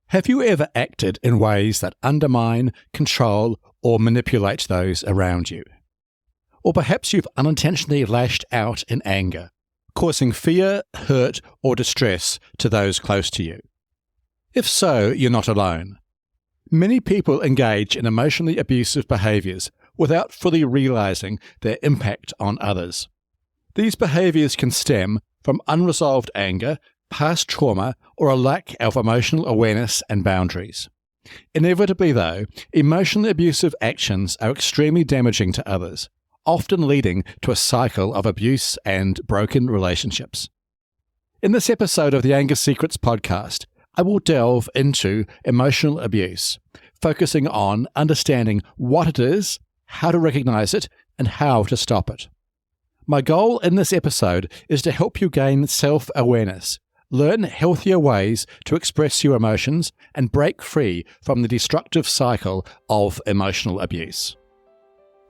Have you ever acted in ways that undermine, control, or manipulate those around you? Or perhaps you've unintentionally lashed out in anger, causing fear, hurt, or distress to those close to you. If so, you're not alone. Many people engage in emotionally abusive behaviours without fully realising their impact on others. These behaviours can stem from unresolved anger, past trauma, or a lack of emotional awareness and boundaries. Inevitably, though, emotionally abusive actions are extremely damaging to others, often leading to a cycle of abuse and broken relationships. In this episode of the Anger Secrets podcast, I will delve into emotional abuse, focusing on understanding what it is, how to recognize it, and how to stop it. My goal in this episode is to help you gain self-awareness, learn healthier ways to express your emotions, and break free from the destructive cycle of emotional abuse.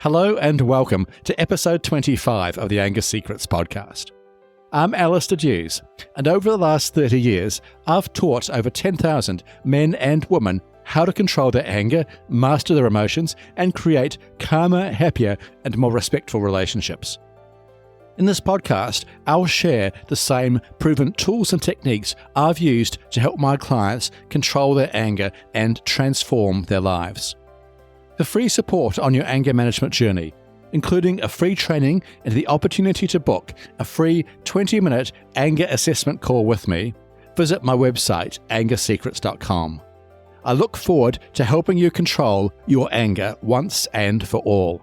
Hello and welcome to episode 25 of the Anger Secrets podcast. I'm Alistair Dews, and over the last 30 years, I've taught over 10,000 men and women how to control their anger, master their emotions, and create calmer, happier, and more respectful relationships. In this podcast, I'll share the same proven tools and techniques I've used to help my clients control their anger and transform their lives. For free support on your anger management journey, including a free training and the opportunity to book a free 20-minute anger assessment call with me, visit my website, angersecrets.com. I look forward to helping you control your anger once and for all.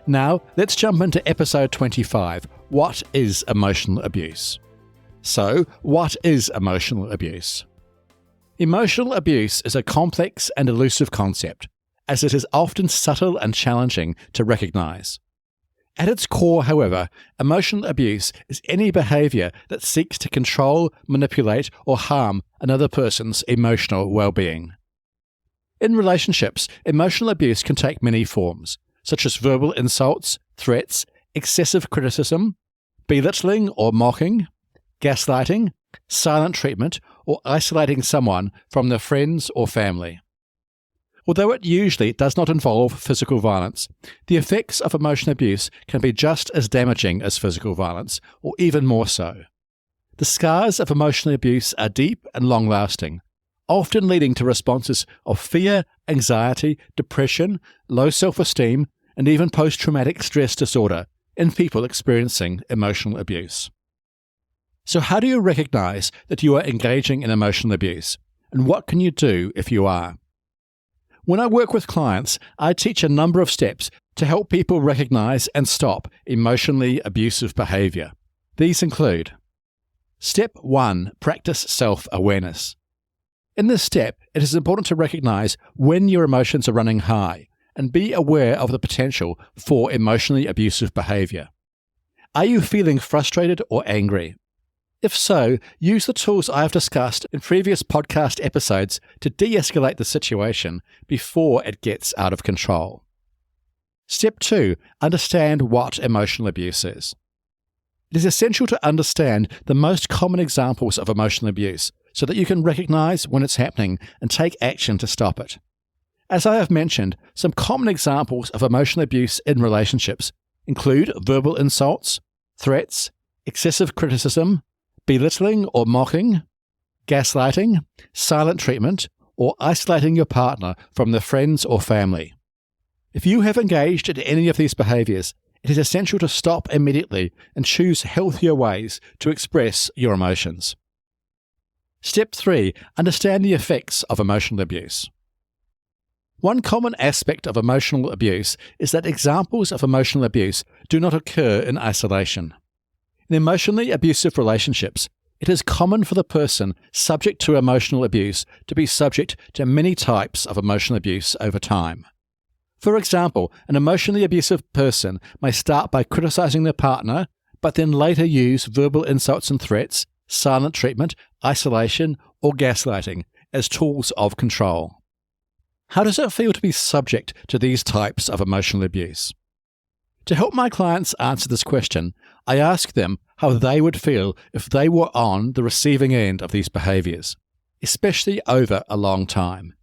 Now, let's jump into episode 25. What is emotional abuse? So, what is emotional abuse? Emotional abuse is a complex and elusive concept, as it is often subtle and challenging to recognize. At its core, however, emotional abuse is any behavior that seeks to control, manipulate, or harm another person's emotional well-being. In relationships, emotional abuse can take many forms, such as verbal insults, threats, excessive criticism, belittling or mocking, gaslighting, silent treatment, or isolating someone from their friends or family. Although it usually does not involve physical violence, the effects of emotional abuse can be just as damaging as physical violence, or even more so. The scars of emotional abuse are deep and long-lasting, often leading to responses of fear, anxiety, depression, low self-esteem, and even post-traumatic stress disorder in people experiencing emotional abuse. So how do you recognize that you are engaging in emotional abuse, and what can you do if you are? When I work with clients, I teach a number of steps to help people recognize and stop emotionally abusive behavior. These include: Step 1. Practice self-awareness. In this step, it is important to recognize when your emotions are running high and be aware of the potential for emotionally abusive behavior. Are you feeling frustrated or angry? If so, use the tools I have discussed in previous podcast episodes to de-escalate the situation before it gets out of control. Step 2. Understand what emotional abuse is. It is essential to understand the most common examples of emotional abuse so that you can recognize when it's happening and take action to stop it. As I have mentioned, some common examples of emotional abuse in relationships include verbal insults, threats, excessive criticism, belittling or mocking, gaslighting, silent treatment, or isolating your partner from their friends or family. If you have engaged in any of these behaviors, it is essential to stop immediately and choose healthier ways to express your emotions. Step 3. Understand the effects of emotional abuse. One common aspect of emotional abuse is that examples of emotional abuse do not occur in isolation. In emotionally abusive relationships, it is common for the person subject to emotional abuse to be subject to many types of emotional abuse over time. For example, an emotionally abusive person may start by criticizing their partner, but then later use verbal insults and threats, silent treatment, isolation, or gaslighting as tools of control. How does it feel to be subject to these types of emotional abuse? To help my clients answer this question, I ask them how they would feel if they were on the receiving end of these behaviors. especially over a long time.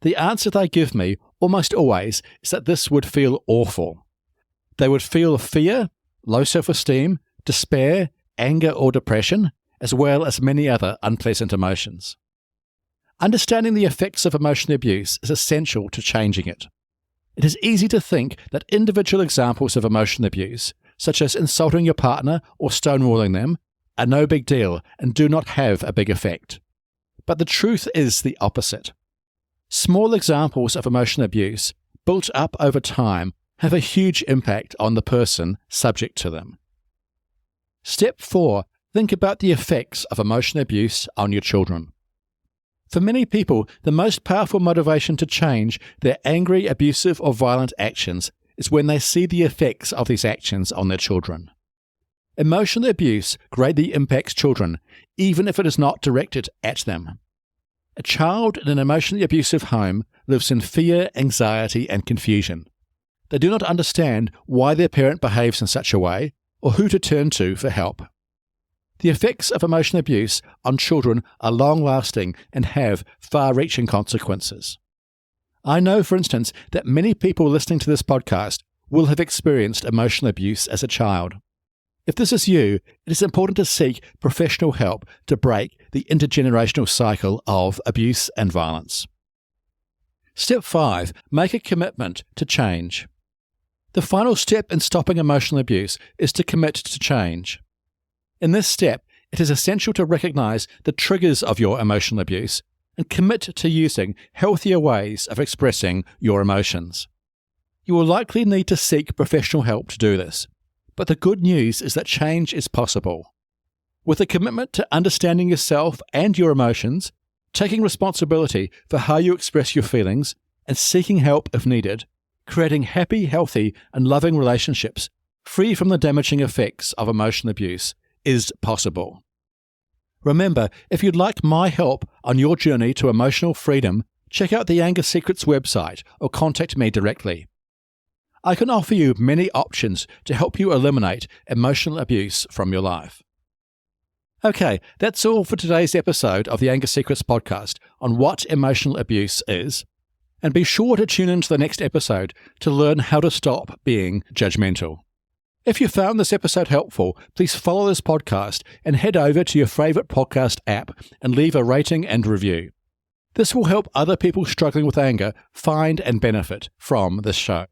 The answer they give me almost always is that this would feel awful. They would feel fear, low self-esteem, despair, anger or depression, as well as many other unpleasant emotions. Understanding the effects of emotional abuse is essential to changing it. It is easy to think that individual examples of emotional abuse, such as insulting your partner or stonewalling them, are no big deal and do not have a big effect. But the truth is the opposite. Small examples of emotional abuse, built up over time, have a huge impact on the person subject to them. Step 4. Think about the effects of emotional abuse on your children. For many people, the most powerful motivation to change their angry, abusive, or violent actions is when they see the effects of these actions on their children. Emotional abuse greatly impacts children, even if it is not directed at them. A child in an emotionally abusive home lives in fear, anxiety, and confusion. They do not understand why their parent behaves in such a way or who to turn to for help. The effects of emotional abuse on children are long-lasting and have far-reaching consequences. I know, for instance, that many people listening to this podcast will have experienced emotional abuse as a child. If this is you, it is important to seek professional help to break the intergenerational cycle of abuse and violence. Step 5. Make a commitment to change. The final step in stopping emotional abuse is to commit to change. In this step, it is essential to recognize the triggers of your emotional abuse and commit to using healthier ways of expressing your emotions. You will likely need to seek professional help to do this, but the good news is that change is possible. With a commitment to understanding yourself and your emotions, taking responsibility for how you express your feelings, and seeking help if needed, creating happy, healthy, and loving relationships free from the damaging effects of emotional abuse is possible. Remember, if you'd like my help on your journey to emotional freedom, check out the Anger Secrets website or contact me directly. I can offer you many options to help you eliminate emotional abuse from your life. Okay, that's all for today's episode of the Anger Secrets podcast on what emotional abuse is. And be sure to tune into the next episode to learn how to stop being judgmental. If you found this episode helpful, please follow this podcast and head over to your favorite podcast app and leave a rating and review. This will help other people struggling with anger find and benefit from this show.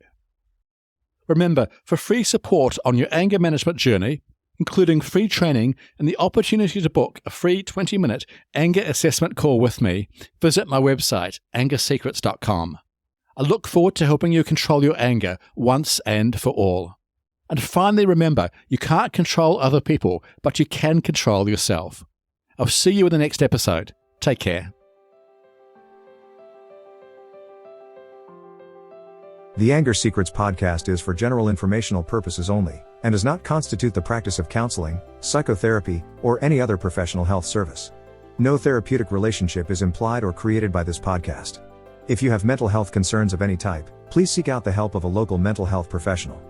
Remember, for free support on your anger management journey, including free training and the opportunity to book a free 20-minute anger assessment call with me, visit my website, angersecrets.com. I look forward to helping you control your anger once and for all. And finally, remember, you can't control other people, but you can control yourself. I'll see you in the next episode. Take care. The Anger Secrets podcast is for general informational purposes only, and does not constitute the practice of counseling, psychotherapy, or any other professional health service. No therapeutic relationship is implied or created by this podcast. If you have mental health concerns of any type, please seek out the help of a local mental health professional.